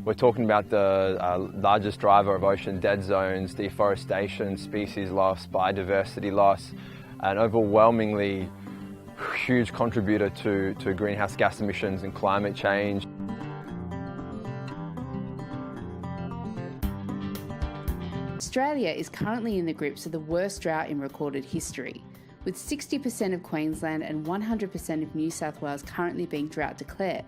We're talking about the largest driver of ocean dead zones, deforestation, species loss, biodiversity loss, an overwhelmingly huge contributor to greenhouse gas emissions and climate change. Australia is currently in the grips of the worst drought in recorded history, with 60% of Queensland and 100% of New South Wales currently being drought declared.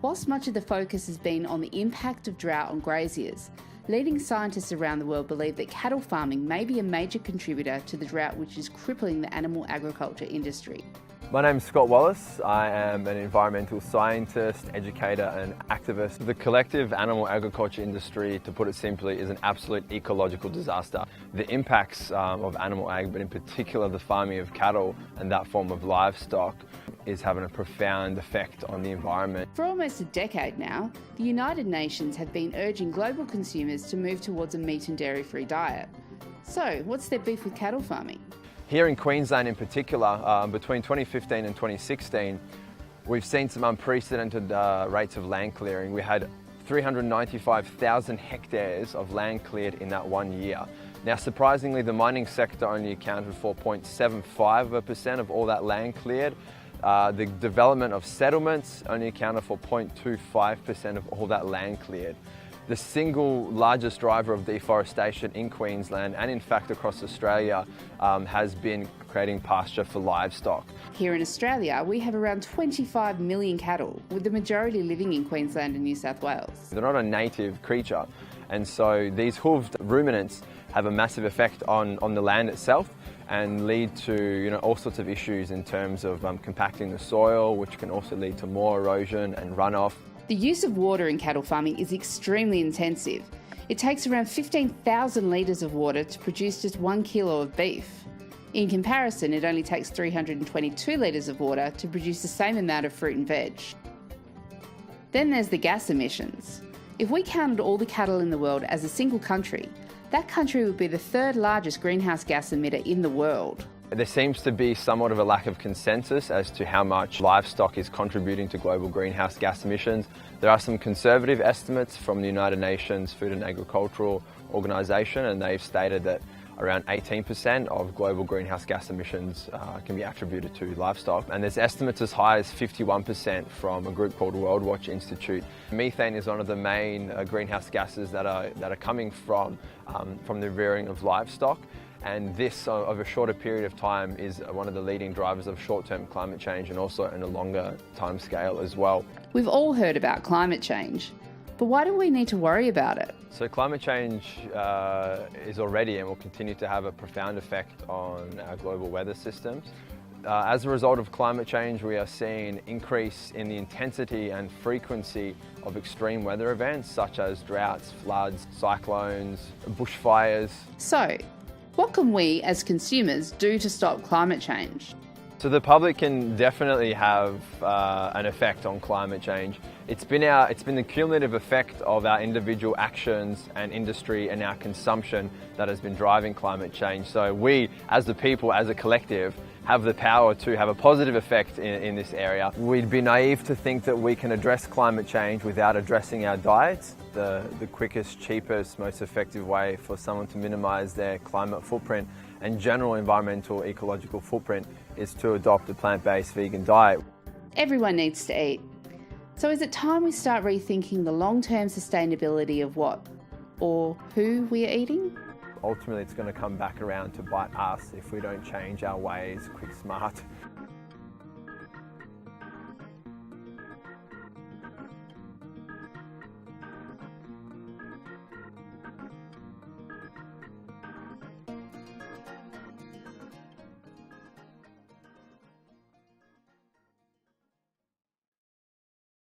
Whilst much of the focus has been on the impact of drought on graziers, leading scientists around the world believe that cattle farming may be a major contributor to the drought which is crippling the animal agriculture industry. My name is Scott Wallace. I am an environmental scientist, educator and activist. The collective animal agriculture industry, to put it simply, is an absolute ecological disaster. The impacts of animal ag, but in particular the farming of cattle and that form of livestock, is having a profound effect on the environment. For almost a decade now, the United Nations have been urging global consumers to move towards a meat and dairy-free diet. So, what's their beef with cattle farming? Here in Queensland in particular, between 2015 and 2016, we've seen some unprecedented rates of land clearing. We had 395,000 hectares of land cleared in that 1 year. Now, surprisingly, the mining sector only accounted for 0.75% of all that land cleared. The development of settlements only accounted for 0.25% of all that land cleared. The single largest driver of deforestation in Queensland and in fact across Australia has been creating pasture for livestock. Here in Australia, we have around 25 million cattle, with the majority living in Queensland and New South Wales. They're not a native creature, and so these hooved ruminants have a massive effect on the land itself and lead to all sorts of issues in terms of compacting the soil, which can also lead to more erosion and runoff. The use of water in cattle farming is extremely intensive. It takes around 15,000 litres of water to produce just 1 kilo of beef. In comparison, it only takes 322 litres of water to produce the same amount of fruit and veg. Then there's the gas emissions. If we counted all the cattle in the world as a single country, that country would be the third largest greenhouse gas emitter in the world. There seems to be somewhat of a lack of consensus as to how much livestock is contributing to global greenhouse gas emissions. There are some conservative estimates from the United Nations Food and Agricultural Organization, and they've stated that around 18% of global greenhouse gas emissions can be attributed to livestock. And there's estimates as high as 51% from a group called World Watch Institute. Methane is one of the main greenhouse gases that are coming from the rearing of livestock. And this, over a shorter period of time, is one of the leading drivers of short-term climate change and also in a longer time scale as well. We've all heard about climate change, but why do we need to worry about it? So climate change is already and will continue to have a profound effect on our global weather systems. As a result of climate change, we are seeing an increase in the intensity and frequency of extreme weather events such as droughts, floods, cyclones, bushfires. So, what can we as consumers do to stop climate change? So the public can definitely have an effect on climate change. It's been the cumulative effect of our individual actions and industry and our consumption that has been driving climate change. So we, as the people, as a collective, have the power to have a positive effect in this area. We'd be naive to think that we can address climate change without addressing our diets. The quickest, cheapest, most effective way for someone to minimise their climate footprint and general environmental ecological footprint is to adopt a plant-based vegan diet. Everyone needs to eat. So is it time we start rethinking the long-term sustainability of what or who we are eating? Ultimately, it's going to come back around to bite us if we don't change our ways quick, smart.